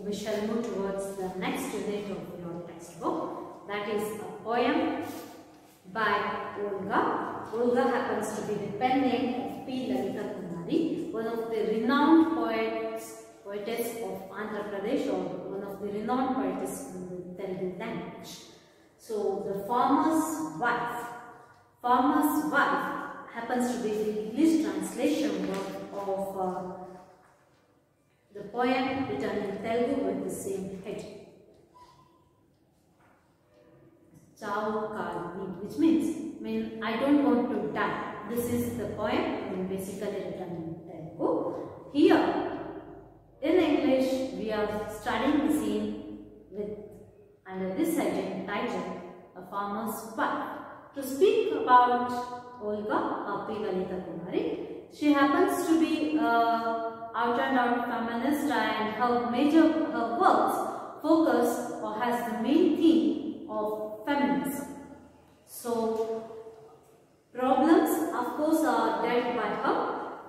we shall move towards the next unit of your textbook. That is a poem by Olga. Olga happens to be the pen name of P. Lalita Kumari, one of the renowned poetess of Andhra Pradesh, or one of the renowned poetess in the Telugu language. So, the farmer's wife. Farmer's wife happens to be the English translation of the poem written in Telugu with the same heading. Chavu Kalvi, which means I don't want to die. This is the poem basically written in Telugu. Here in English we are studying the scene with under this heading titled A Farmer's Wife. To speak about Olga P. Lalita Kumari, she happens to be out and out feminist, and her works focus or has the main theme of feminism. So problems of course are dealt by her,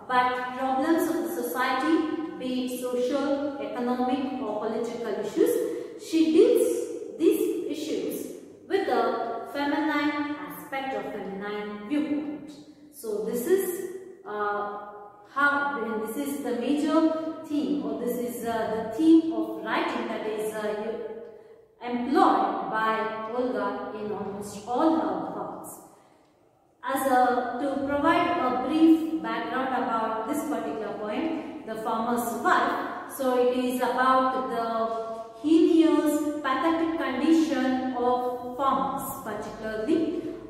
but problems of the society, be it social, economic or political issues, she deals these issues with a feminine aspect or feminine viewpoint. So this is this is the major theme, or this is the theme of writing that is employed by Olga in almost all her works. To provide a brief background about this particular poem, The Farmer's Wife, so it is about the heinous, pathetic condition of farmers, particularly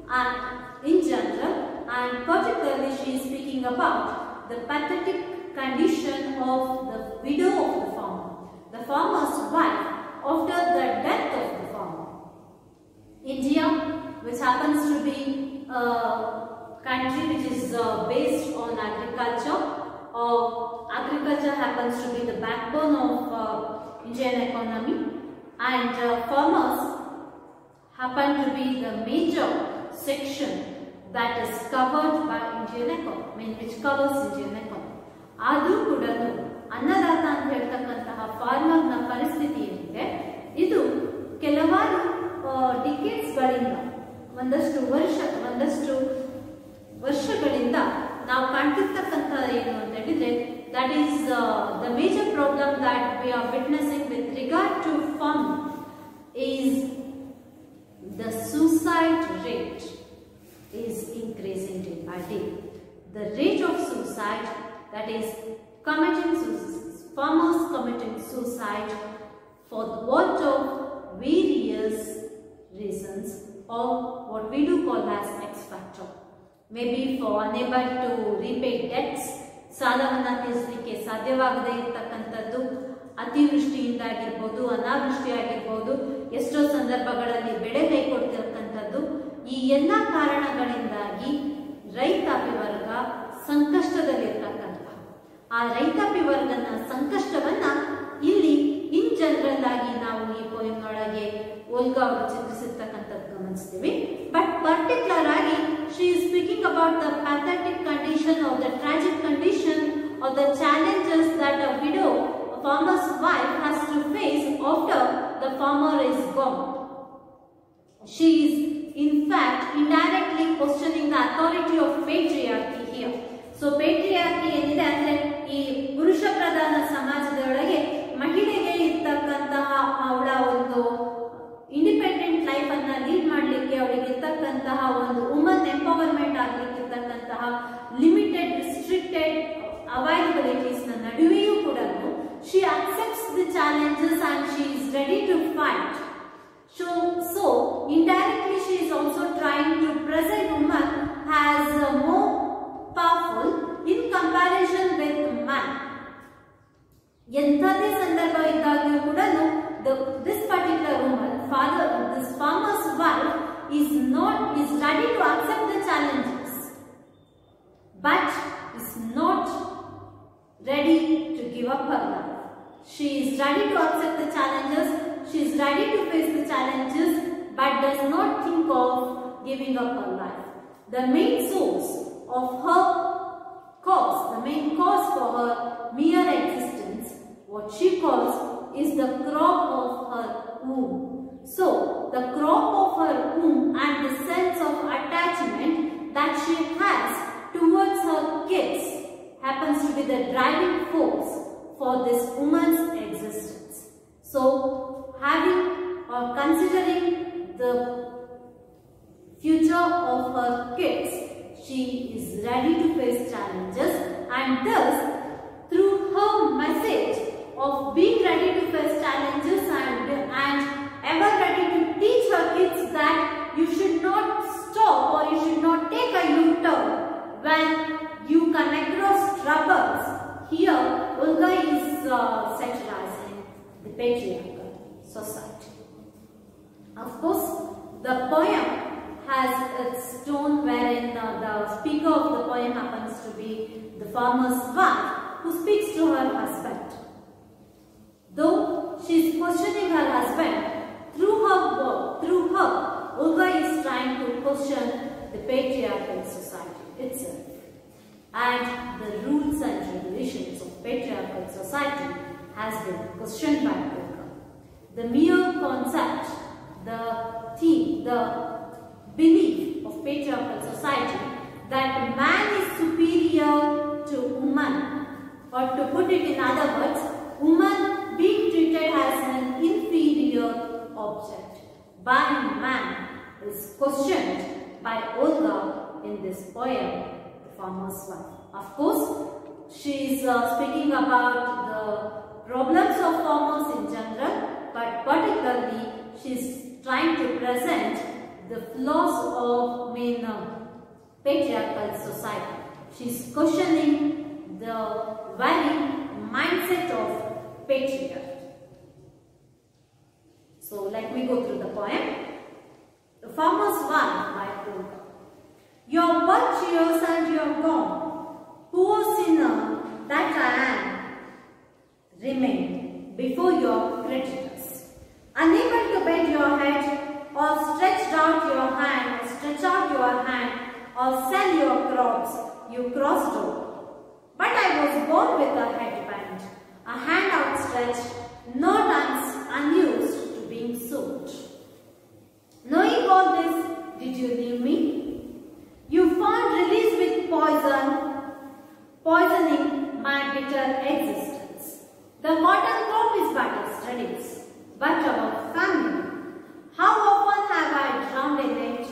and in general, and particularly she is speaking about the pathetic condition of the widow of the farmer, the farmer's wife after the death of the farmer. India, which happens to be a country which is based on agriculture, agriculture happens to be the backbone of Indian economy, and farmers happen to be the major section that is covered by Indian economy, which covers Indian economy. ಆದರೂ ಕೂಡ ಅನ್ನದಾತ ಅಂತ ಹೇಳ್ತಕ್ಕಂತಹ farmer ನ ಪರಿಸ್ಥಿತಿ ಏನಿದೆ, ಇದು ಕೆಲವಾರು decades ಗಳಿಂದ ಒಂದಷ್ಟು ವರ್ಷಗಳಿಂದ ನಾವು ಕಾಣ್ತಿರ್ತಕ್ಕಂತಹ ಏನು ಅಂತ ಹೇಳಿದ್ರೆ, that is the major problem that we are witnessing with regard to farming is the suicide rate is increasing day by day. The rate of suicide, that is farmers committing suicide for the want of various reasons, or what we do call as X factor. Maybe for unable to repay debts, ಸಾಲವನ್ನು ತೀರಿಸಲಿಕ್ಕೆ ಸಾಧ್ಯವಾಗದೇ ಇರತಕ್ಕಂಥದ್ದು, ಅತಿವೃಷ್ಟಿಯಿಂದ ಆಗಿರ್ಬೋದು, ಅನಾವೃಷ್ಟಿ ಆಗಿರ್ಬೋದು, ಎಷ್ಟೋ ಸಂದರ್ಭಗಳಲ್ಲಿ ಬೆಳೆ ಕೈ ಕೊಡ್ತಿರತಕ್ಕಂಥದ್ದು. ಈ ಎಲ್ಲ ಕಾರಣಗಳಿಂದಾಗಿ ರೈತಾಪಿ ವರ್ಗ ಸಂಕಷ್ಟದಲ್ಲಿರ್ತಕ್ಕಂಥ ಆ ರೈತಾಪಿ ವರ್ಗನ ಸಂಕಷ್ಟವನ್ನ ಇಲ್ಲಿ ಇನ್ ಜನರಲ್ ಆಗಿ ನಾವು ಈ ಪೋಯಂ ಒಳಗೆ ಓಲ್ಗಾ ಅವರು ಚಿತ್ರಿಸಿರ್ತಕ್ಕಂಥದ್ದು ಗಮನಿಸ್ತೀವಿ. ಬಟ್ ಪರ್ಟಿಕ್ಯುಲರ್ ಆಗಿ she is speaking about the pathetic condition of the tragic condition of the challenges that a widow, farmer's wife, has to face after the farmer is gone. She is in fact indirectly questioning the authority of patriarchy here. So patriarchy ಏನಿದೆ ಅಂದ್ರೆ ಈ ಪುರುಷ ಪ್ರಧಾನ ಸಮಾಜದೊಳಗೆ ಮಹಿಳೆಗೆ ಇರ್ತಕ್ಕಂತಹ ಅವಳ ಒಂದು independent life ಅನ್ನ ಲೀಡ್ ಮಾಡಲಿಕ್ಕೆ ಅವಳಿಗೆ ಇರ್ತಕ್ಕಂತಹ ಒಂದು ವುಮನ್ ಎಂಪವರ್ಮೆಂಟ್ ಆಗಲಿಕ್ಕೆ ಇರ್ತಕ್ಕಂತಹ ಲಿಮಿಟೆಡ್ ರಿಸ್ಟ್ರಿಕ್ಟೆಡ್ ಅವೈಲಬಿಲಿಟೀಸ್ ನ ನಡುವೆಯೂ ಕೂಡ she accepts the challenges and she is ready to fight. So indirectly she is also trying to present woman as more powerful in comparison with man. ಎಂಥದೇ ಸಂದರ್ಭ ಇದ್ದಾಗಲೂ ಕೂಡ this particular woman, this farmer's wife is ready to accept the challenges, but is not ready to give up her life. She is ready to accept the challenges, she is ready to face the challenges, but does not think of giving up her life. The main source of her cause, the main cause for her mere existence, what she calls is the crop of her womb. So, the crop of her womb and the sense of attachment that she has towards her kids happens to be the driving force for this woman's existence. So, having or considering the future of her kids, she is ready to face challenges, and thus through her message of being ready to face challenges and ever ready to teach her kids that you should not stop or you should not take a U-turn when you come across troubles. Here, Olga is satirizing the patriarchal society. Of course, the poem has its tone wherein the speaker of the poem happens to be the farmer's wife who speaks to her husband. Though she is questioning her husband, through her work, Olga is trying to question the patriarchal society itself. And the rules and regulations of patriarchal society has been questioned by Olga. The mere concept, the theme, the belief of patriarchal society that man is superior to woman, or to put it in other words, woman being treated as an inferior object by man is questioned by Olga in this poem, The Farmer's Wife. Of course, she is speaking about the problems of farmers in general, but particularly she is trying to present the flaws of patriarchal society. She is questioning the very mindset of patriarchy. So let me go through the poem. The Farmer's Wife by Olga. Your birth years and you're gone. Poor sinner that I am, remain before your creditors. Unable to bend your head or stretch out your hand or sell your crops, you crossed over. But I was born with a headband, a hand outstretched, not unused to being sold. Knowing all this, did you leave me? You found release with poisoning my bitter existence. The cotton crop is but yesterday's, but our family. How often have I drowned in it?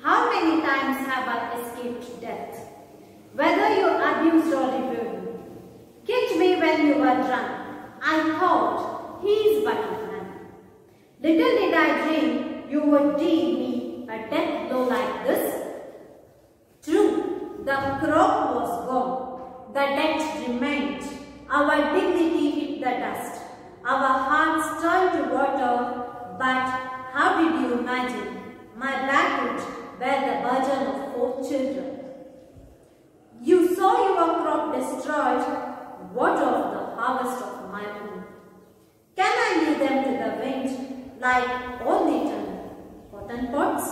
How many times have I escaped death? Whether you abused or revered me, kicked me when you were drunk, I thought, he is but a man. Little did I dream you would deal me a death blow like this. True, the crop was gone, the debt remained, our dignity hit the dust, our hearts turned to water, but how did you imagine my backwood bear the burden of 4 children? You saw your crop destroyed, what of the harvest of my womb? Can I leave them to the wind like all eaten cotton pots?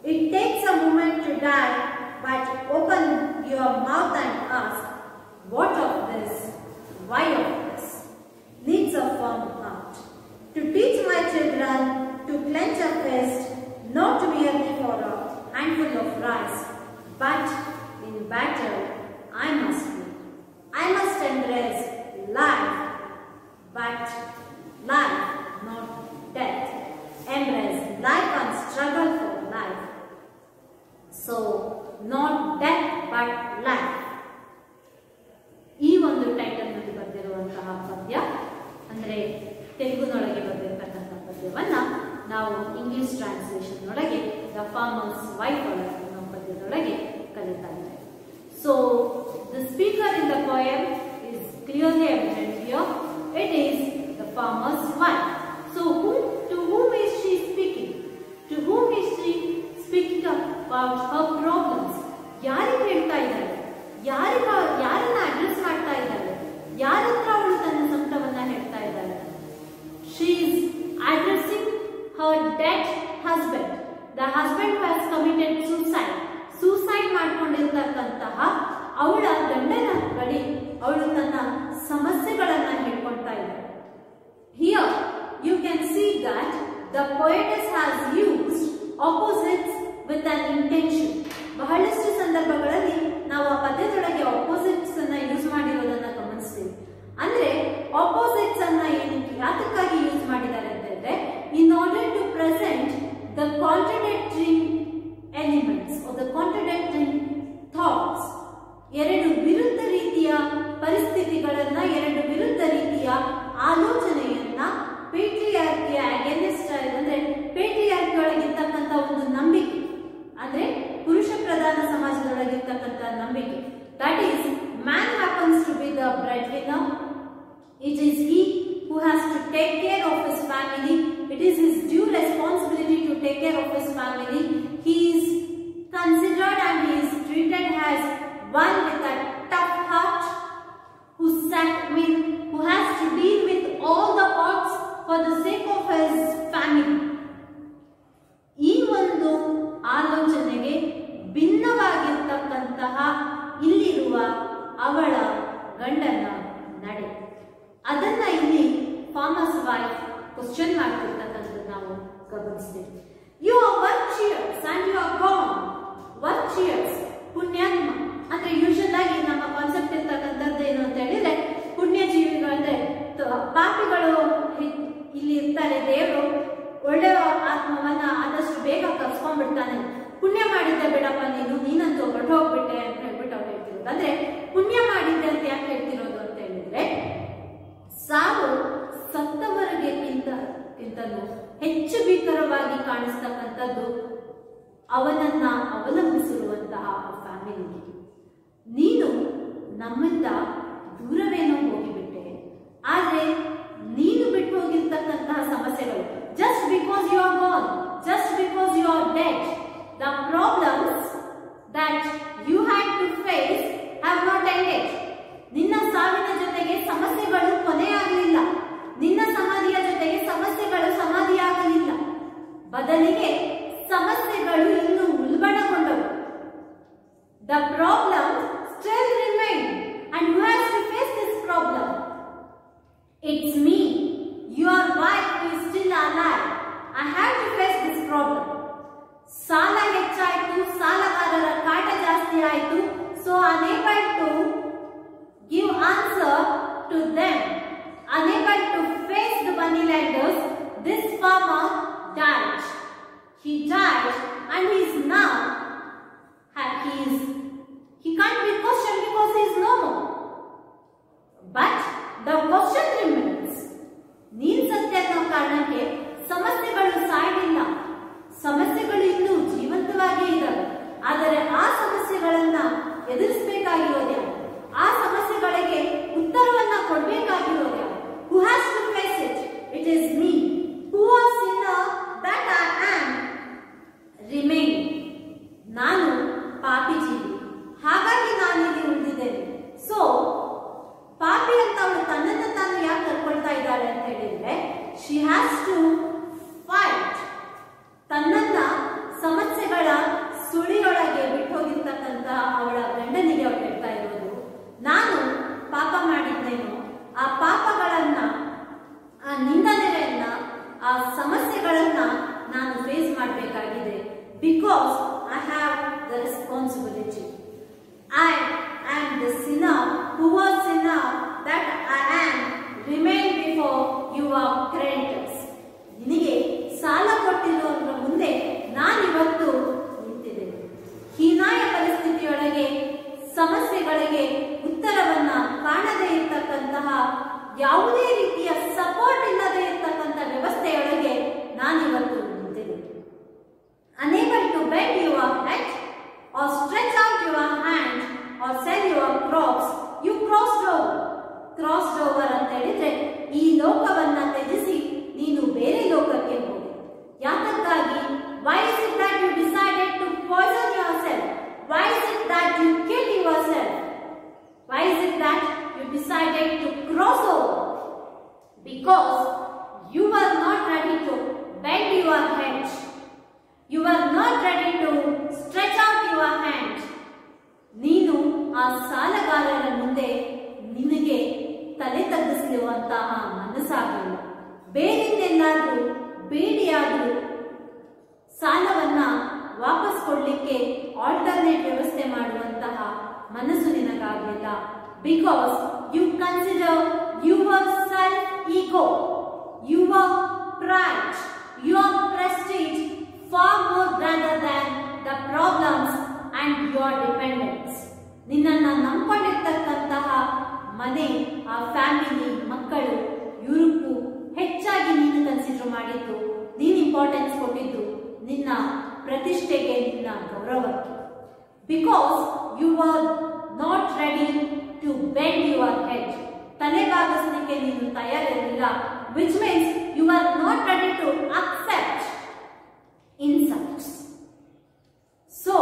It takes a moment to die, but open your mouth and ask, what of this? Why of this? Needs a firm heart. To teach my children to clench a fist, not merely for a handful of rice, but in battle I must be. I must embrace life, but life, not death. Embrace life and struggle for life. So, not death, but life. ಈ ಒಂದು title ನಲ್ಲಿ ಬರೆದಿರುವಂತಹ ಪದ್ಯ ಅಂದ್ರೆ ತೆಲುಗುನೊಳಗೆ ಬರೆದಿರತಕ್ಕಂಥ ಪದ್ಯವನ್ನ ನಾವು English translation ಒಳಗೆ the farmers wife ಅನ್ನೋ ಪದ್ಯದೊಳಗೆ ಕಲಿತಾ ಇದ್ದೇವೆ. So the speaker in the poem is clearly evident here. It is the farmers wife. So to whom is she speaking? To whom is she speaking about her problems? ಯಾರಿಗೆ ಹೇಳ್ತಾ ಇದ್ದಾಳೆ? ಯಾರನ್ನ address ಮಾಡ್ತಾ ಇದ್ದಾಳೆ? ಯಾರ ಹತ್ರ ಅವಳು ತನ್ನ ಸಂಕಟವನ್ನ ಹೇಳ್ತಾ ಇದ್ದಾಳೆ? She is addressing her dead husband, the husband who has committed suicide ಮಾಡ್ಕೊಂಡಿರ್ತಕ್ಕಂತಹ ಅವಳ ಗಂಡನ ಬಳಿ ಅವಳು ತನ್ನ ಸಮಸ್ಯೆಗಳನ್ನ ಹೇಳ್ಕೊಳ್ತಾ ಇದ್ದಾಳೆ. Here the poetess has used opposites with an intention. ಬಹಳಷ್ಟು ಸಂದರ್ಭಗಳಲ್ಲಿ ನಾವು ಆ ಪದ್ಯದೊಳಗೆ ಆಪೋಸಿಟ್ಸ್ ಅನ್ನ ಯೂಸ್ ಮಾಡಿರೋದನ್ನ ಗಮನಿಸ್ತೀವಿ. ಅಂದ್ರೆ ಆಪೋಸಿಟ್ಸ್ ಅನ್ನ ಏನಕ್ಕೆ ಯಾತಕ್ಕಾಗಿ ಯೂಸ್ ಮಾಡಿದ್ದಾರೆ ಅಂತ ಹೇಳಿದ್ರೆ, in order to present the contradicting elements or the contradicting thoughts, ಎರಡು ವಿರುದ್ಧ ರೀತಿಯ ಪರಿಸ್ಥಿತಿಗಳನ್ನ, ಎರಡು ವಿರುದ್ಧ ರೀತಿಯ ಆಲೋಚನೆಯನ್ನ ಪೇಟ್ರಿಯಾರ್ಕಿಯ ಅಗೇನ್ಸ್ಟ್, ಅಂದ್ರೆ ಪೇಟ್ರಿಯಾರ್ಕಿ ಒಳಗಿರ್ತಕ್ಕಂಥ ಒಂದು ನಂಬಿಕೆ, ಅಂದ್ರೆ ಪುರುಷ ಪ್ರಧಾನ ಸಮಾಜದೊಳಗಿರ್ತಕ್ಕಂಥ ನಂಬಿಕೆ, that is man happens to be the breadwinner, it is he who has to take care of his family, it is his due responsibility to take care of his family, he is considered and he is treated as one with a tough heart, who has to deal with all the odds for the sake of his family. ಈ ಒಂದು ಆಲೋಚನೆಗೆ ಭಿನ್ನವಾಗಿರ್ತಕ್ಕಂತಹ ಇಲ್ಲಿರುವ ಅವಳ ಗಂಡನ ನಡೆ, ಅದನ್ನ ಇಲ್ಲಿ farmers wife question ಮಾಡ್ತಿರ್ತಕ್ಕಂಥದ್ದು ನಾವು ಗಮನಿಸ್ತೇವೆ. You are virtuous and you are gone. Virtuous ಪುಣ್ಯಾತ್ಮ ಅಂದ್ರೆ ಯೂಶಲ್ ಆಗಿ ನಮ್ಮ ಕಾನ್ಸೆಪ್ಟ್ ಇರ್ತಕ್ಕಂಥದ್ದು ಏನು ಅಂತ ಹೇಳಿದ್ರೆ, ಪುಣ್ಯ ಜೀವಿಗಳು ಅಂದ್ರೆ ಪಾಪಿಗಳು ಇಲ್ಲಿ ಇರ್ತಾರೆ, ದೇವರು ಒಳ್ಳೆ ಆತ್ಮವನ್ನ ಆದಷ್ಟು ಬೇಗ ಕರ್ಸ್ಕೊಂಡ್ಬಿಡ್ತಾನೆ. ಪುಣ್ಯ ಮಾಡಿದ್ದೆ ಬಿಡಪ್ಪ ನೀನಂತೂ ಹೊರಟು ಹೋಗ್ಬಿಟ್ಟೆ ಅಂತ ಹೇಳ್ಬಿಟ್ಟು ಅವ್ರು ಹೇಳ್ತಿರೋದು. ಅಂದ್ರೆ ಪುಣ್ಯ ಮಾಡಿದ್ದೆ ಅಂತ ಯಾಕೆ ಹೇಳ್ತಿರೋದು ಅಂತ ಹೇಳಿದ್ರೆ, ಸಾವು ಸತ್ತವರಿಗಿಂತಲೂ ಹೆಚ್ಚು ಭೀಕರವಾಗಿ ಕಾಣಿಸ್ತಕ್ಕಂಥದ್ದು ಅವನನ್ನ ಅವಲಂಬಿಸಿರುವಂತಹ ಫ್ಯಾಮಿಲಿಗೆ. ನೀನು ನಮ್ಮಿಂದ ದೂರವೇನೋ ಹೋಗಿಬಿಟ್ಟೆ, ಆದ್ರೆ ನೀನು ಬಿಟ್ಟು ಹೋಗಿರ್ತಕ್ಕಂತಹ ಸಮಸ್ಯೆಗಳು, just because you are gone, just because you are dead, the problems that you had to face have not ended. ನಿನ್ನ ಸಾವಿನ ಜೊತೆಗೆ ಸಮಸ್ಯೆಗಳು ಕೊನೆಯಾಗಲಿಲ್ಲ, ನಿನ್ನ ಸಮಾಧಿಯ ಜೊತೆಗೆ ಸಮಸ್ಯೆಗಳು ಸಮಾಧಿಯಾಗಲಿಲ್ಲ, ಬದಲಿಗೆ ಸಮಸ್ಯೆಗಳು ಇನ್ನೂ ಉಲ್ಬಣಗೊಂಡವು. The problem still remain and who has to face this problem? It's me, your wife who is still alive. I have to face this problem. ಸಾಲ ಹೆಚ್ಚಾಯಿತು, ಸಾಲಗಾರರ ಕಾಟ ಜಾಸ್ತಿ ಆಯಿತು, so unable to give answer to them, unable to face the money lenders, this farmer died. He died and he is now, he can't be questioned because he is no more. But the question remains, ನೀನ್ ಸತ್ಯ ಅನ್ನೋ ಕಾರಣಕ್ಕೆ ಸಮಸ್ಯೆಗಳು ಸಾಯಲಿಲ್ಲ, ಸಮಸ್ಯೆಗಳು ಇನ್ನೂ ಜೀವಂತವಾಗಿಯೇ ಇದ್ದಾವೆ. ಆದರೆ ಆ ಸಮಸ್ಯೆಗಳನ್ನ ಎದುರಿಸಬೇಕಾಗಿರೋದೇ, ಆ ಸಮಸ್ಯೆಗಳಿಗೆ ಉತ್ತರವನ್ನ ಕೊಡಬೇಕಾಗಿರೋದೇ, who has to face it? It is me, who was sinner that I am remain. ನಾನು ಪಾಪಿ ಜೀವಿ, ಹಾಗಾಗಿ ನಾನು ಇಲ್ಲಿ ಉಳಿದಿದ್ದೇನೆ. ಸೊ ಪಾಪಿ ಅಂತ ಅವಳು ತನ್ನನ್ನು ತಾನು ಯಾಕೆ ಕರ್ಕೊಳ್ತಾ ಇದ್ದಾಳೆ ಅಂತ ಹೇಳಿದ್ರೆ, she has to fight. ತನ್ನನ್ನ ಸಮಸ್ಯೆಗಳ ಸುಳಿಯೊಳಗೆ ಬಿಟ್ಟು ಹೋಗಿರ್ತಕ್ಕಂಥ ಅವಳ ಗಂಡನಿಗೆ ಅವಳು ಹೇಳ್ತಾ ಇರೋದು, ನಾನು ಪಾಪ ಮಾಡಿದ್ದೇನು, ಆ ಪಾಪಗಳನ್ನ, ಆ ನಿಂದನೆಗಳನ್ನ, ಆ ಸಮಸ್ಯೆಗಳನ್ನ ನಾನು ಫೇಸ್ ಮಾಡಬೇಕಾಗಿದೆ. Because I have the responsibility. I am the Sinner who was Sinner that I am remain before your creditors. ನಿನಗೆ ಸಾಲ ಕೊಟ್ಟಿರೋದ್ರ ಮುಂದೆ ನಾನಿವತ್ತು ನಿಂತಿದ್ದೇನೆ. ಹೀನಾಯ ಪರಿಸ್ಥಿತಿಯೊಳಗೆ ಸಮಸ್ಯೆಗಳಿಗೆ ಉತ್ತರವನ್ನ ಕಾಣದೇ ಇರತಕ್ಕಂತಹ, ಯಾವುದೇ ರೀತಿಯ ಸಪೋರ್ಟ್ ಇಲ್ಲದೆ ಇರತಕ್ಕಂಥ ವ್ಯವಸ್ಥೆಯೊಳಗೆ ನಾನಿವತ್ತು ನಿಂತಿದ್ದೇನೆ. Unable to bend your head or stretch out your hand or sell your crops, you crossed over. Crossed over ಅಂತ ಹೇಳಿದ್ರೆ ಈ ಲೋಕವನ್ನ ತ್ಯಜಿಸಿ ನೀನು ಬೇರೆ ಲೋಕಕ್ಕೆ ಹೋಗಿ. ಯಾತಕ್ಕಾಗಿ? Why is it that you decided to poison yourself? Why is it that you killed yourself? Why is it that you decided to cross over? Because you were not ready to bend your head. You were not ready to stretch out your hand. ನೀನು ಆ ಸಾಲಗಾರರ ಮುಂದೆ ನಿನಗೆ ತಲೆ ತಗ್ಗಿಸುವಂತಹ ಮನಸ್ಸಾಗಲಿಲ್ಲ. ಬೇರೆಲ್ಲಾದ್ರೂ ಬೇಡಿಯಾದರೂ ಸಾಲವನ್ನ ವಾಪಸ್ ಕೊಡ್ಲಿಕ್ಕೆ alternate ವ್ಯವಸ್ಥೆ ಮಾಡುವಂತಹ ಮನಸ್ಸು ನಿನಗಾಗಲಿಲ್ಲ. Because you consider your self ego, your pride, your prestige far more rather than the problems and your dependence. ನಿನ್ನನ್ನು ನಂಬಿಕೊಂಡಿರ್ತಕ್ಕಂತಹ ಮನೆ, ಆ ಫ್ಯಾಮಿಲಿ, ಮಕ್ಕಳು, ಇವ್ರಿಗೂ ಹೆಚ್ಚಾಗಿ ನೀನು ಕನ್ಸಿಡರ್ ಮಾಡಿದ್ದು, ನೀನು ಇಂಪಾರ್ಟೆನ್ಸ್ ಕೊಟ್ಟಿದ್ದು ನಿನ್ನ ಪ್ರತಿಷ್ಠೆಗೆ, ನಿನ್ನ ಗೌರವಕ್ಕೆ. Because you are not ready to bend your head, ತಲೆಬಾಗಿಸಲಿಕ್ಕೆ ನೀನು ತಯಾರಿರಲಿಲ್ಲ. which means you are not ready to accept insults. So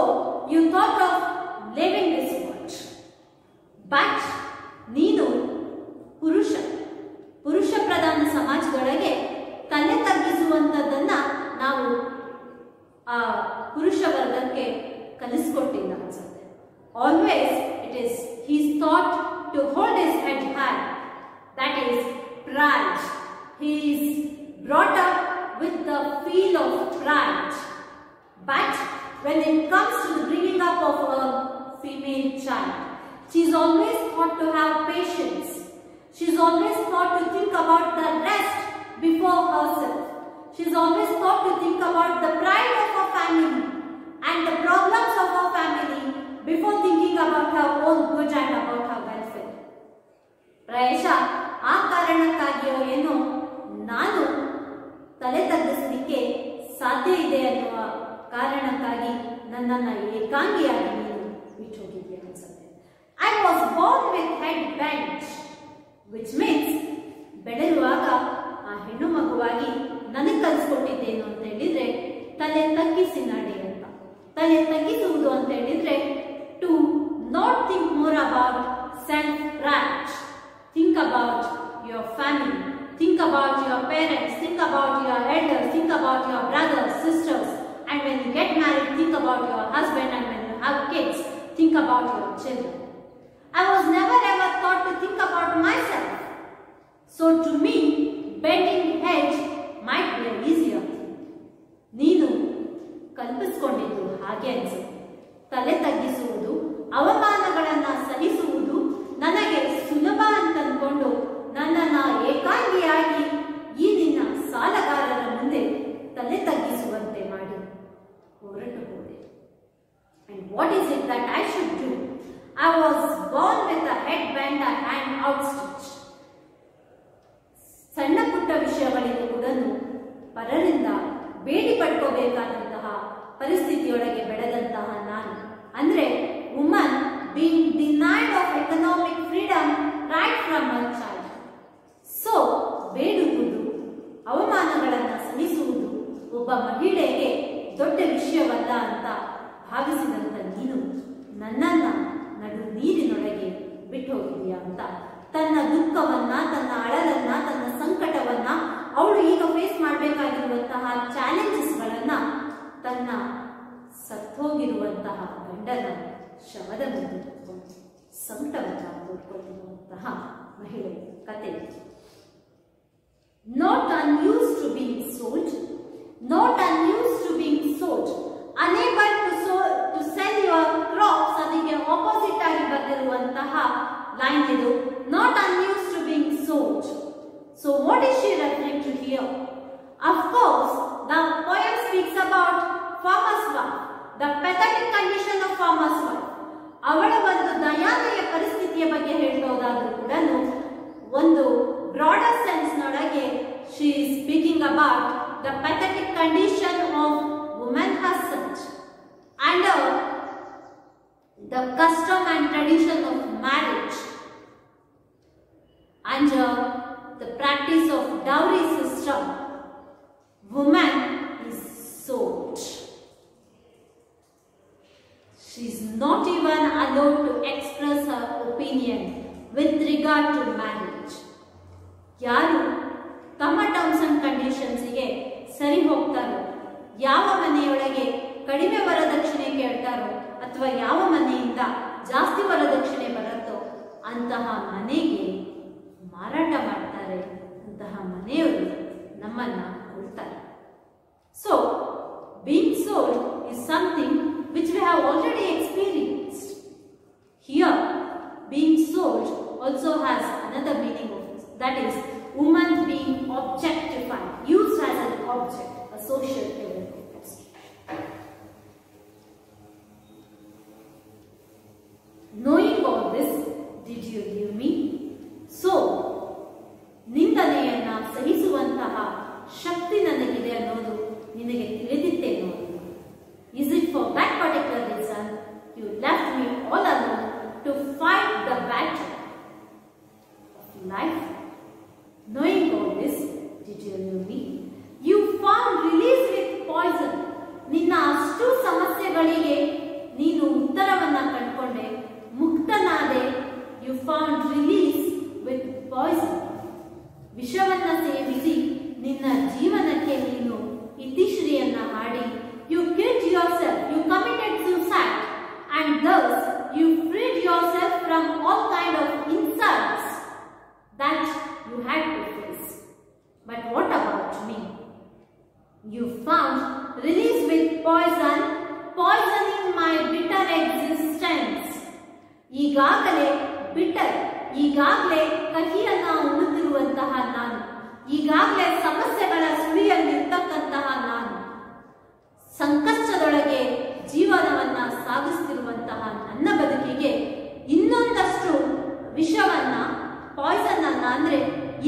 you thought of leaving this world. But ನೀನು ಪುರುಷ ಪ್ರಧಾನ ಸಮಾಜದೊಳಗೆ ತಲೆ ತಗ್ಗಿಸುವಂಥದ್ದನ್ನ ನಾವು ಆ ಪುರುಷ ವರ್ಗಕ್ಕೆ ಕಲಿಸ್ಕೊಟ್ಟಿಲ್ಲ ಅನ್ಸುತ್ತೆ. Always it is his thought to hold his head high. That is pride. He is brought up with the feel of pride. But when it comes to the bringing up of a female child, she is always taught to have patience. She is always taught to think about the rest before herself. She is always taught to think about the pride of her family and the problems of her family before thinking about her own good and about her welfare. ಪ್ರಾಯಶಃ ಆ ಕಾರಣಕ್ಕಾಗಿಯೋ ಏನೋ ನಾನು ತಲೆ ತಗ್ಗಿಸಲಿಕ್ಕೆ ಸಾಧ್ಯ ಇದೆ ಅನ್ನುವ ಕಾರಣಕ್ಕಾಗಿ ನನ್ನನ್ನು ಏಕಾಂಗಿಯಾಗಿ ನೀನು ಬಿಟ್ಟು ಹೋಗಿದ್ದೆ ಅನ್ಸುತ್ತೆ. I was born with head bent, which means ಬೆಳೆಯುವಾಗ ಆ ಹೆಣ್ಣು ಮಗುವಾಗಿ ನನಗೆ ಕಲಿಸ್ಕೊಟ್ಟಿದ್ದೇನು ಅಂತ ಹೇಳಿದ್ರೆ ತಲೆ ತಗ್ಗಿಸಿ ನಡೆ ಅಂತ. ತಲೆ ತಗ್ಗಿಸುವುದು ಅಂತ ಹೇಳಿದ್ರೆ to not think more about self pride. Think about your family. Think about your parents, think about your elders, think about your brothers, sisters, and when you get married, think about your husband, and when you have kids, think about your children. I was never ever taught to think about myself. So to me, bending head might be an easier thing. ನೀನು ಕಲ್ಪಿಸಿಕೊಂಡಿದ್ದು ಹಾಗೆ ಅನಿಸುತ್ತೆ. ತಲೆ ತಗ್ಗಿಸುವುದು, ಅವಮಾನಗಳನ್ನ ಸಹಿಸುವುದು ನನಗೆ ಸುಲಭ ಅಂತ ಅಂದ್ಕೊಂಡು ನನ್ನನ್ನ ಏಕಾಂಗಿಯಾಗಿ ಈ ನಿನ್ನ ಸಾಲಗಾರರ ಮುಂದೆ ತಲೆ ತಗ್ಗಿಸುವಂತೆ ಮಾಡಿ ಹೊರಟು ಹೋದೆ. And what is it that I should do? I was born with a head bent and outstretched. ಸಣ್ಣ ಪುಟ್ಟ ವಿಷಯಗಳಿಗೆ ಕೂಡ ಪರರಿಂದ ಬೇಡಿ ಪಡ್ಕೋಬೇಕಾದಂತಹ ಪರಿಸ್ಥಿತಿಯೊಳಗೆ ಬೆಳೆದಂತಹ ನಾನು, ಅಂದ್ರೆ woman being denied of economic freedom right from her child. So ಬೇಡುವುದು, ಅವಮಾನಗಳನ್ನು ಸಹಿಸುವುದು ಒಬ್ಬ ಮಹಿಳೆಗೆ ದೊಡ್ಡ ವಿಷಯವಲ್ಲ ಅಂತ ಭಾವಿಸಿದಂತ ನೀನು ನನ್ನನ್ನ ನಡು ನೀರಿನೊಳಗೆ ಬಿಟ್ಟು ಹೋಗಿದೀಯಾ ಅಂತ ತನ್ನ ದುಃಖವನ್ನ, ತನ್ನ ಅಳಲನ್ನ, ತನ್ನ ಸಂಕಟವನ್ನ, ಅವಳು ಈಗ ಫೇಸ್ ಮಾಡಬೇಕಾಗಿರುವಂತಹ ಚಾಲೆಂಜಸ್ಗಳನ್ನ ತನ್ನ ಸತ್ತೋಗಿರುವಂತಹ ಗಂಡನ ಶವದ ಮುಂದೆ ಸಂಕಟವನ್ನ ಕೂಡ್ಕೊಳ್ತಿರುವಂತಹ ಮಹಿಳೆ ಕತೆ. Not unused to being sold, not unused to being sold, unable to sell your crops. ಅದಕ್ಕೆ ಆಪೋಸಿಟ್ ಆಗಿ ಬಂದಿರುವಂತಹ ಲೈನ್ ಇದು. Not unused to being sold. So what is she referring to here? Of course, the poem speaks about farmer's wife, the pathetic condition of farmer's wife. ಅವಳ ಒಂದು ದಯಾನೀಯ ಪರಿಸ್ಥಿತಿಯ ಬಗ್ಗೆ ಹೇಳೋದಾದ್ರೂ ಕೂಡ ಒಂದು ಬ್ರಾಡರ್ ಸೆನ್ಸ್ ನೊಳಗೆ she is speaking about the pathetic condition of woman herself and the custom and tradition of marriage and the practice of dowry system. Woman is sold. She is not even allowed to express her opinion with regard to marriage. ಯಾರು ತಮ್ಮ terms and ಕಂಡೀಷನ್ಸ್ಗೆ ಸರಿ ಹೋಗ್ತಾರೋ, ಯಾವ ಮನೆಯೊಳಗೆ ಕಡಿಮೆ ವರದಕ್ಷಿಣೆ ಕೇಳ್ತಾರೋ ಅಥವಾ ಯಾವ ಮನೆಯಿಂದ ಜಾಸ್ತಿ ವರದಕ್ಷಿಣೆ ಬರುತ್ತೋ ಅಂತಹ ಮನೆಗೆ ಮಾರಾಟ ಮಾಡ್ತಾರೆ, ಅಂತಹ ಮನೆಯವರು ನಮ್ಮನ್ನ ಕೊಡ್ತಾರೆ. also has another meaning of this. That is, woman being objectified, used as an object, a social element. Knowing all this, did you leave me? So, ನಿಂದನೆಯನ್ನ ಸಹಿಸುವಂತಹ ಶಕ್ತಿ ನನಗಿದೆ ಅನ್ನೋದು ನಿನಗೆ ತಿಳಿದಿತ್ತೇನೋ? Is it for that particular reason you left me all alone to fight the battle of life? Knowing all this, did you leave me? You found release with poison. ನಿನ್ನ ಅಷ್ಟು ಸಮಸ್ಯೆಗಳಿಗೆ ನೀನು ಉತ್ತರವನ್ನ ಕಂಡುಕೊಂಡೆ, ಮುಕ್ತನಾದೆ. You found release with poison. ವಿಷವನ್ನ ಸೇವಿಸಿ ನಿನ್ನ ಜೀವನಕ್ಕೆ ನೀನು ಇತಿಶ್ರೀಯನ್ನ ಹಾಡಿ, you killed yourself, you committed suicide, and thus you freed yourself from all kind of insults that you had to face. But what about me? You found release with poison, poisoning my bitter existence. ಈಗಾಗಲೇ bitter, ಈಗಾಗಲೇ ಕಹಿಯನ್ನ ಉಳಿದಿರುವಂತಹ ನಾನು, ಈಗಾಗಲೇ ಸಮಸ್ಯೆಗಳ ಸುಳಿಯಲ್ಲಿರ್ತಕ್ಕಂತಹ ನಾನು, ಸಂಕಷ್ಟದೊಳಗೆ ಜೀವನವನ್ನ ಸಾಗಿಸುತ್ತಿರುವಂತಹ ನನ್ನ ಬದುಕಿಗೆ ಇನ್ನೊಂದಷ್ಟು ವಿಷವನ್ನ, ಪಾಯ್ಸನ್ ಅನ್ನ ಅಂದ್ರೆ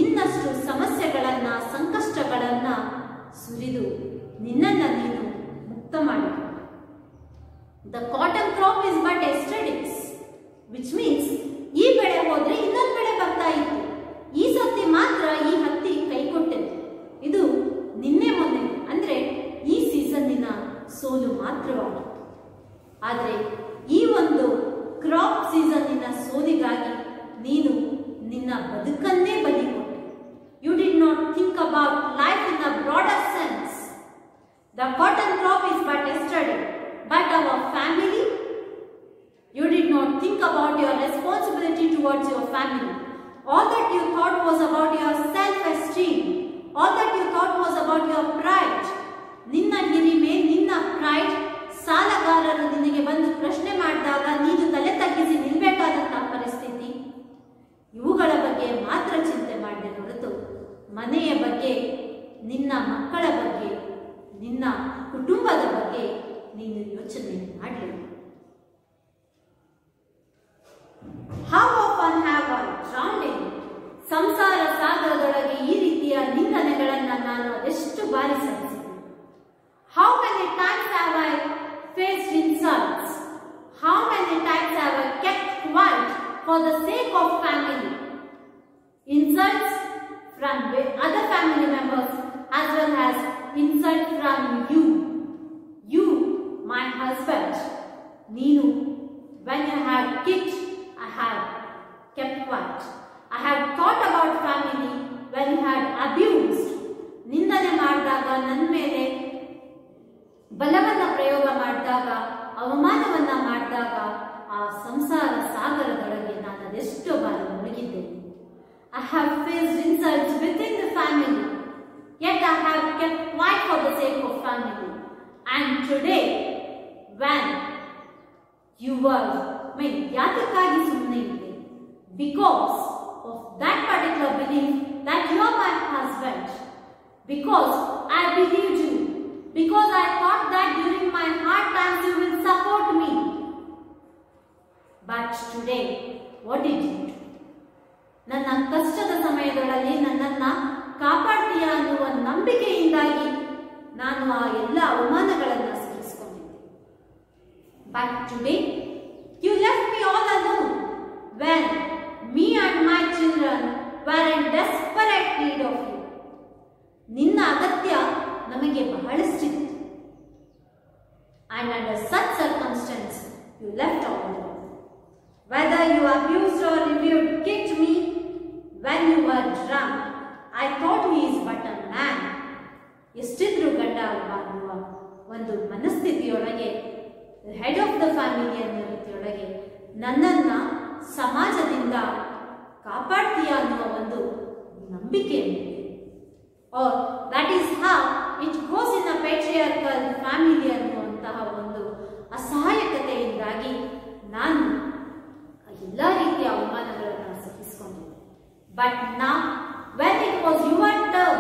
ಇನ್ನಷ್ಟು ಸಮಸ್ಯೆಗಳನ್ನ, ಸಂಕಷ್ಟಗಳನ್ನ ಸುರಿದು ನಿನ್ನನ್ನ ನೀನು ಮುಕ್ತ ಮಾಡಿಕೊಂಡೆ. The cotton crop is but yesterday's, which means ಈ ಬೆಳೆ ಹೋದ್ರೆ ಇನ್ನೊಂದು ಬೆಳೆ ಬರ್ತಾ ಇತ್ತು. ಈ ಸತಿ ಮಾತ್ರ ಈ ಹತ್ತಿ ಕೈ ಕೊಟ್ಟಿದೆ. ಇದು ನಿನ್ನೆ ಮೊನ್ನೆ ಅಂದ್ರೆ ಈ ಸೀಸನ್ನಿನ ಸೋಲು ಮಾತ್ರವಾಗಿತ್ತು. ಆದರೆ ಈ ಒಂದು ಕ್ರಾಪ್ ಸೀಸನ್ನಿನ ಸೋಲಿಗಾಗಿ ನೀನು ನಿನ್ನ ಬದುಕನ್ನೇ ಬಲಿ ಕೊಟ್ಟೆ. You did not think about life in a broader sense. The cotton crop is but yesterday, but our family, you did not think about your responsibility towards your family. All that you thought was about your self-esteem. All that you thought was about your pride. ನಿನ್ನ ಹಿರಿಮೆ, ನಿನ್ನ pride, ಸಾಲಗಾರರು ನಿನಗೆ ಬಂದು ಪ್ರಶ್ನೆ ಮಾಡಿದಾಗ ನೀನು ತಲೆ ತಗ್ಗಿಸಿ ನಿಲ್ಬೇಕಾದಂತಹ ಪರಿಸ್ಥಿತಿ, ಇವುಗಳ ಬಗ್ಗೆ ಮಾತ್ರ ಚಿಂತೆ ಮಾಡಿದೆ ಹೊರತು ಮನೆಯ ಬಗ್ಗೆ, ನಿನ್ನ ಮಕ್ಕಳ ಬಗ್ಗೆ, ನಿನ್ನ ಕುಟುಂಬದ ಬಗ್ಗೆ ನೀನು ಯೋಚನೆ ಮಾಡಲಿಲ್ಲ. How often have I drowned in it? ಸಂಸಾರ ಸಾಗರದೊಳಗೆ ಈ ರೀತಿಯ ನಿಂದನೆಗಳನ್ನ ನಾನು ಅದೆಷ್ಟು ಬಾರಿ ಸಹಿಸಿದೆ. How many times have I faced insults? How many times have I kept quiet for the sake of family? Insults from other family members as well as insults from you. You, my husband, Neenu, when you had kicked, I have kept quiet. I have thought about family when you had abused. ನಿಂದನೆ ಮಾಡಿದಾಗ, ನನ್ನ ಮೇಲೆ ಬಲವನ್ನ ಪ್ರಯೋಗ ಮಾಡಿದಾಗ, ಅವಮಾನವನ್ನ ಮಾಡಿದಾಗ ಆ ಸಂಸಾರ ಸಾಗರದೊಳಗೆ ನಾನು ಅದೆಷ್ಟೋ ಬಾರಿ ಮುಳುಗಿದ್ದೇನೆ. I have faced insults within the family, yet I have kept quiet for the sake of family. And today, when you were ಯಾತಕ್ಕಾಗಿ ಸುಮ್ಮನೆ ಇದೆ? Because of that particular belief that you are my husband, because I believed you, because I thought that during my hard times you will support me. But today, what did you do? ನನ್ನ ಕಷ್ಟದ ಸಮಯದೊಳಗೆ ನನ್ನನ್ನ ಕಾಪಾಡ್ತೀಯ ಅನ್ನುವ ನಂಬಿಕೆಯಿಂದಾಗಿ ನಾನು ಆ ಎಲ್ಲ ಅವಮಾನಗಳನ್ನ ಸಹಿಸಿಕೊಂಡಿದ್ದೆ. But today, you left me all alone when me and my children were in desperate need of you. ನಿನ್ನ ಅಗತ್ಯ ನಮಗೆ ಬಹಳಷ್ಟಿತ್ತು. And under such circumstance, you left all alone. Whether you abused or you kicked me when you were drunk, I thought he is but a man. ಎಷ್ಟಿದ್ರು ಗಂಡ ಅಲ್ವಾ ಅನ್ನುವ ಒಂದು ಮನಸ್ಥಿತಿಯೊಳಗೆ, head of the family ಅನ್ನೋ ರೀತಿಯೊಳಗೆ ನನ್ನನ್ನ ಸಮಾಜದಿಂದ ಕಾಪಾಡ್ತೀಯ ಅನ್ನುವ ಒಂದು ನಂಬಿಕೆ ಇದೆ. Or that is how it goes in a patriarchal family ಅನ್ನುವಂತಹ ಒಂದು ಅಸಹಾಯಕತೆಯಿಂದಾಗಿ ನಾನು ಎಲ್ಲ ರೀತಿಯ ಅವಮಾನಗಳನ್ನು ಸಹಿಸಿಕೊಂಡೆ. But now, when it was your turn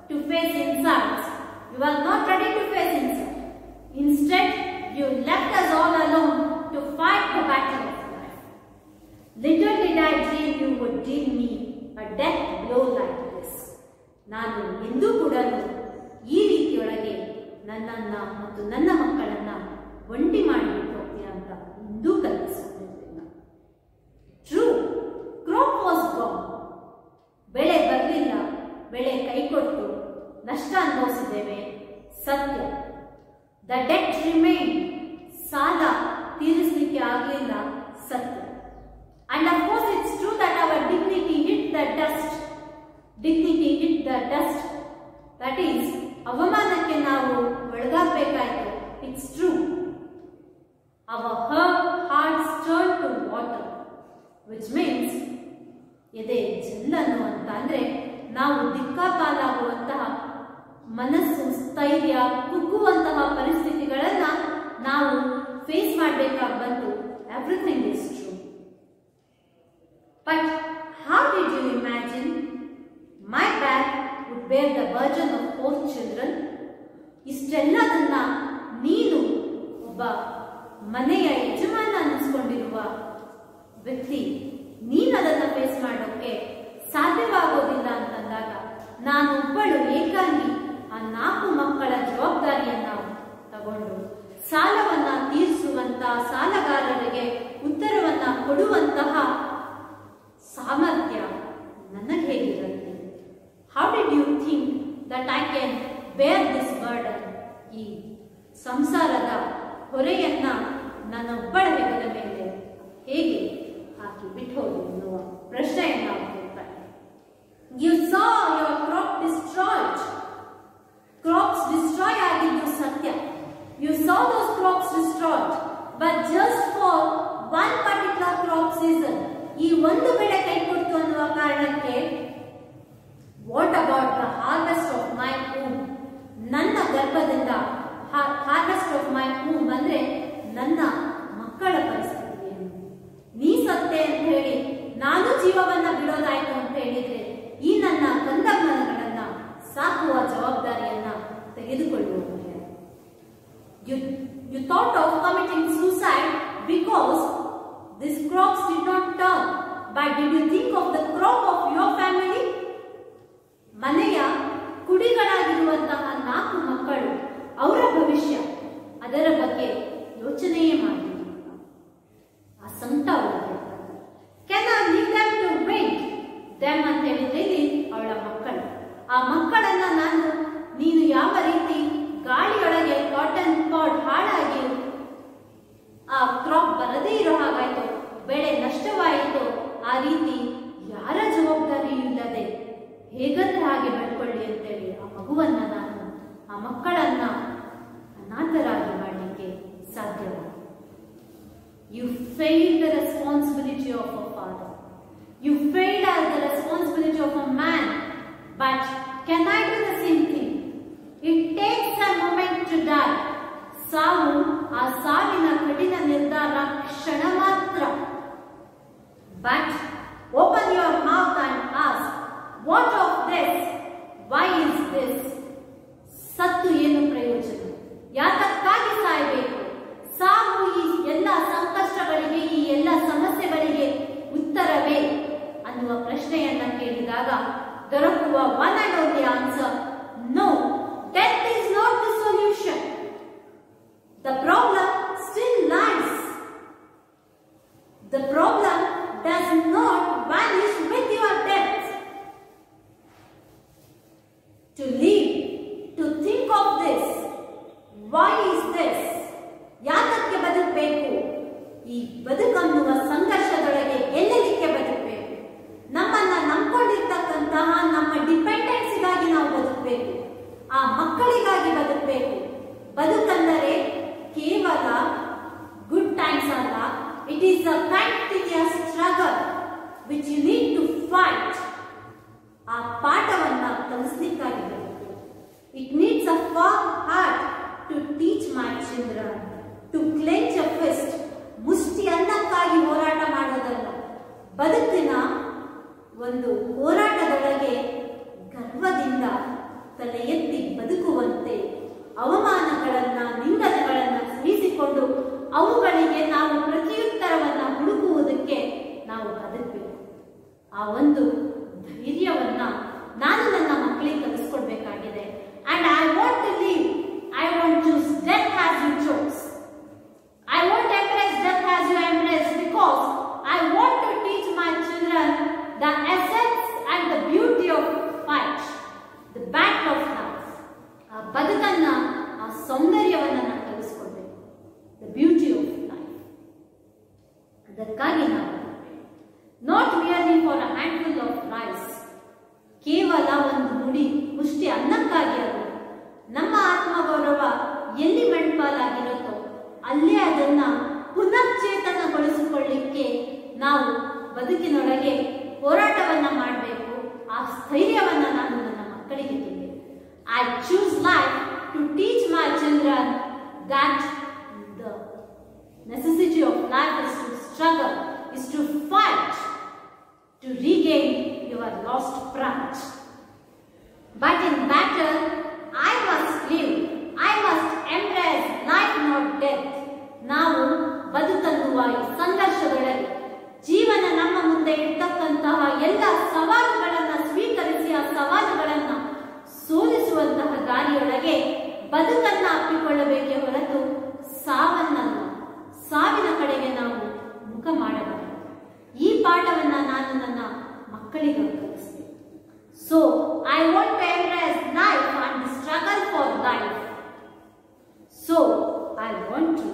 to face insults, you are not ready to face insult. Instead, you left us all alone to fight the battle of life. Little did I dream you would deal me a death blow like this. ನಾನು ಎಂದೂ ಕೂಡ ಈ ರೀತಿಯೊಳಗೆ ನನ್ನನ್ನ ಮತ್ತು ನನ್ನ ಮಕ್ಕಳನ್ನ ಒಂಟಿ ಮಾಡಿಬಿಟ್ಟು ಹೋಗ್ತೀರಾ ಅಂತ ಎಂದೂ ಕಲ್ಪಿಸಿರಲಿಲ್ಲ. True, crop was gone. ಬೆಳೆ ಬರಲಿಲ್ಲ, ಬೆಳೆ ಕೈಕೊಟ್ಟು ನಷ್ಟ ಅನುಭವಿಸಿದ್ದೇವೆ, ಸತ್ಯ. ದ ಡೆಟ್ ರಿಮೈನ್, ಸಾಲ ತೀರಿಸಲಿಕ್ಕೆ ಆಗಲಿಲ್ಲ, ಸತ್ಯ. And of course it's true that our dignity hit the dust. Dignity hit the dust. That is, ಅವಮಾನಕ್ಕೆ ನಾವು ಒಳಗಾಗಬೇಕಾಯಿತು. It's true. Our hearts turned to water, which means ಎದೆ ಜಲ್ಲನ್ನು ಅಂತ ಅಂದ್ರೆ ನಾವು ದಿಕ್ಕಾಪಾಲಾಗುವಂತಹ ಮನಸ್ಸು, ಸ್ಥೈರ್ಯ ಕುಗ್ಗುವಂತಹ ಪರಿಸ್ಥಿತಿಗಳನ್ನ ನಾವು ಫೇಸ್ ಮಾಡಬೇಕಾಗಿ ಬಂತು. Everything is true. But how did you imagine my back would bear the burden of 4 children? ಇಷ್ಟೆಲ್ಲದನ್ನ ನೀನು ಒಬ್ಬ ಮನೆಯ ಯಜಮಾನ ಅನ್ನಿಸ್ಕೊಂಡಿರುವ ವ್ಯಕ್ತಿ, ನೀನದನ್ನ ಫೇಸ್ ಮಾಡೋಕೆ ಸಾಧ್ಯವಾಗೋದಿಲ್ಲ ಅಂತಂದಾಗ ನಾನೊಬ್ಬಳು ಏಕಾಂಗಿ ಆ 4 ಮಕ್ಕಳ ಜವಾಬ್ದಾರಿಯನ್ನ ತಗೊಂಡು ಸಾಲವನ್ನ ತೀರಿಸುವಂತಹ, ಸಾಲಗಾರರಿಗೆ ಉತ್ತರವನ್ನ ಕೊಡುವಂತಹ ಸಾಮರ್ಥ್ಯ ನನಗೆ ಹೇಗಿರುತ್ತೆ? How did you think that I can bear this burden? ಈ ಸಂಸಾರದ ಹೊರೆಯನ್ನ ನನ್ನೊಬ್ಬಳ ಹೆಗಲ ಮೇಲೆ ಹೇಗೆ ಹಾಕಿ ಬಿಟ್ಟು ಹೋಗಿ ಎನ್ನುವ ಪ್ರಶ್ನೆಯನ್ನ ಕೇಳ್ತಾರೆ. You saw your crop destroyed. Crops destroy ಆಗಿದ್ದು ಸತ್ಯ. You saw those crops destroyed, but just for one particular crop season. ಈ ಒಂದು ಬೆಳೆ ಕೈ ಕೊಡ್ತು ಅನ್ನುವ ಕಾರಣಕ್ಕೆ what about the harvest of my womb? ನನ್ನ ಗರ್ಭದಿಂದ ಹಾರ್ವೆಸ್ಟ್ ಆಫ್ ಮೈ ಹೂಮ್ ಅಂದ್ರೆ ನನ್ನ ಮಕ್ಕಳ ಪರಿಸ್ಥಿತಿಯನ್ನು ನೀ ಸತ್ತೆ ಅಂತ ಹೇಳಿ ನಾನು ಜೀವವನ್ನ ಬಿಡೋದಾಯ್ತು ಅಂತ ಹೇಳಿದ್ರೆ ಈ ನನ್ನ ಕಂದಮ್ಮನಗಳನ್ನ ಸಾಕುವ ಜವಾಬ್ದಾರಿಯನ್ನ ತೆಗೆದುಕೊಳ್ಳುವ. You thought of committing suicide because these crops did not turn, but did you think of the crop of your family? ಮನೆಯ ಕುಡಿಗಳಾಗಿರುವಂತಹ 4 ಮಕ್ಕಳು, ಅವರ ಭವಿಷ್ಯ, ಅದರ ಬಗ್ಗೆ ಯೋಚನೆಯೇ ಮಾಡಲಿಲ್ಲ. ಆ ಸಂಕಟ ಅವಳಿಗೆ. Can I leave them to wait? Them ಅಂತ ಹೇಳಿದ್ರೆ ಇಲ್ಲಿ ಅವಳ ಮಕ್ಕಳು. ಆ ಮಕ್ಕಳನ್ನ ನೀನು ಯಾವ ರೀತಿ ಗಾಳಿಯೊಳಗೆ ಕಾಟನ್ ಪಾಡ್ ಹಾಳಾಗಿ ಆ ಕ್ರಾಪ್ ಬರದೇ ಇರೋ ಹಾಗಾಯ್ತು, ಬೆಳೆ ನಷ್ಟವಾಯಿತು, ಆ ರೀತಿ ಯಾರ ಜವಾಬ್ದಾರಿಯೂ ಇಲ್ಲದೆ ಹೇಗಂದ್ರೆ ಹಾಗೆ ಬೆಳ್ಕೊಳ್ಳಿ ಅಂತೇಳಿ ಆ ಮಗುವನ್ನ ನಾನು, ಆ ಮಕ್ಕಳನ್ನ ಅನಾಥರಾಗಿ ಮಾಡಲಿಕ್ಕೆ ಸಾಧ್ಯವಾಯಿತು. You fail the responsibility of a father. You fail the responsibility of a man. But can I do the same thing? It takes a moment to die. ಸಾವು, ಆ ಸಾವಿನ ಕಠಿಣ ನಿರ್ಧಾರ ಕ್ಷಣ ಮಾತ್ರ. But open your mouth and ask, what of this? Why is this? ಸತ್ತು ಏನು ಪ್ರಯೋಜನ? ಯಾತಕ್ಕಾಗಿ ಸಾಯಬೇಕು? ಸಾವು ಈ ಎಲ್ಲ ಸಂಕಷ್ಟಗಳಿಗೆ, ಈ ಎಲ್ಲ ಸಮಸ್ಯೆಗಳಿಗೆ ಉತ್ತರವೇ ಅನ್ನುವ ಪ್ರಶ್ನೆಯನ್ನ ಕೇಳಿದಾಗ ದೊರಕುವ one and only answer, no, death is not the solution. The problem still lies. The problem does not vanish with your death. To live, to think of this, why is this? ಯಾತಕ್ಕೆ ಬದುಕಬೇಕು? ಈ ಬದುಕನ್ನುವ ಸಂಘರ್ಷದೊಳಗೆ ಎಲ್ಲಲಿಕ್ಕೆ ಬದುಕಬೇಕು? ನಮ್ಮನ್ನ ನಂಬಿಕೊಂಡಿರ್ತಕ್ಕಂತಹ ನಮ್ಮ ಡಿಪೆಂಡೆನ್ಸಿಗಾಗಿ ನಾವು ಬದುಕಬೇಕು. ಒಂದು ಹೋರಾಟದೊಳಗೆ ಗರ್ವದಿಂದ ತಲೆ ಎತ್ತಿ ಬದುಕುವಂತೆ ಅವಮಾನಗಳನ್ನ ನಿಂದನೆಗಳನ್ನ ಸಹಿಸಿಕೊಂಡು ಅವುಗಳಿಗೆ ನಾವು ಪ್ರತ್ಯುತ್ತರವನ್ನ ಹುಡುಕುವುದಕ್ಕೆ ನಾವು ಬದುಕಬೇಕು. ಆ ಒಂದು ಧೈರ್ಯವನ್ನ ನಾನು ನನ್ನ ಮಕ್ಕಳಿಗೆ ಕಲಿಸ್ಕೊಡ್ಬೇಕಾಗಿದೆ. And I want to live. I want to choose death as you chose. I won't embrace death as you embrace, because I want to teach my children the essence and the beauty of fight, the battle of life. ಆ ಬದುಕನ್ನ, ಆ ಸೌಂದರ್ಯವನ್ನ ನಾನು ಕಲಿಸ್ಕೊಡ್ಬೇಕು. The beauty of life. ಅದಕ್ಕಾಗಿ ನಾವು not merely for a handful of rice, ಕೇವಲ ಒಂದು ನುಡಿ ಮುಷ್ಟಿ ಅನ್ನಕ್ಕಾಗಿ ಅಲ್ಲ. ನಮ್ಮ ಆತ್ಮಗೌರವ ಎಲ್ಲಿ ಮಣ್ಪಾಲಾಗಿರುತ್ತೋ ಅಲ್ಲೇ ಅದನ್ನ ಪುನಶ್ಚೇತನಗೊಳಿಸಿಕೊಳ್ಳಿಕ್ಕೆ ನಾವು ಬದುಕಿನೊಳಗೆ ಹೋರಾಟವನ್ನ ಮಾಡಬೇಕು. ಆ ಸ್ಥೈರ್ಯವನ್ನ ನಾನು ನನ್ನ ಮಕ್ಕಳಿಗೆ ತುಂಬಬೇಕು. I choose life to teach my children that the necessity of life is to struggle, is to fight, to regain your lost pride. But in battle, I must live. I must embrace life, not death. ನಾವು ಬದುಕನ್ನುವ ಈ ಸಂಘರ್ಷಗಳಲ್ಲಿ ಜೀವನ ನಮ್ಮ ಮುಂದೆ ಇರ್ತಕ್ಕಂತಹ ಎಲ್ಲ ಸವಾಲುಗಳನ್ನ ಸ್ವೀಕರಿಸಿ ಆ ಸವಾಲುಗಳನ್ನ ಸೋಲಿಸುವಂತಹ ದಾರಿಯೊಳಗೆ ಬದುಕನ್ನ ಅಪ್ಪಿಕೊಳ್ಳಬೇಕೇ ಹೊರತು ಸಾವನ್ನಲ್ಲ, ಸಾವಿನ ಕಡೆಗೆ ನಾವು ಮುಖ ಮಾಡಬಾರದು. ಈ ಪಾಠವನ್ನ ನಾನು ನನ್ನ ಮಕ್ಕಳಿಗೆ ಕಲಿಸ್ತೀನಿ. So I want to embrace life and struggle for life. So I want to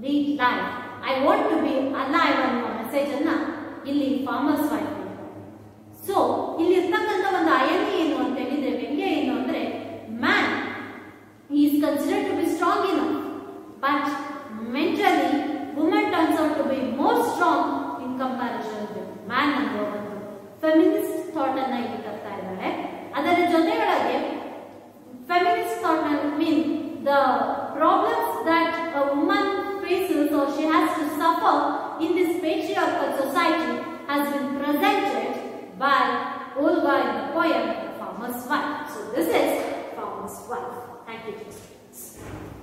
lead life. I want to be alive ಅನ್ನುವ ಮೆಸೇಜ್ ಅನ್ನ ಇಲ್ಲಿ ಫಾರ್ಮರ್ಸ್ ವೈಫ್ ಹೇಳ್ತಾರೆ. ಸೊ ಇಲ್ಲಿ ಇರ್ತಕ್ಕಂಥ ಒಂದು ಐಎನ್ಇ ಏನು ಅಂತ ಹೇಳಿದ್ರೆ, ವ್ಯಂಗ್ಯ ಏನು ಅಂದ್ರೆ, man is considered to be strong enough, but mentally woman turns out to be more strong in comparison with man ಅನ್ನುವ ಒಂದು ಫೆಮಿನಿಸ್ಟ್ ಥಾಟ್ ಅನ್ನ ಇಲ್ಲಿ ತರ್ತಾ ಇದ್ದಾರೆ. ಅದರ ಜೊತೆಯೊಳಗೆ feminist thought mean the problems that a woman faces or she has to suffer in this patriarchal society has been presented by Olga in the poem The Farmer's Wife. So this is Farmer's Wife. Thank you.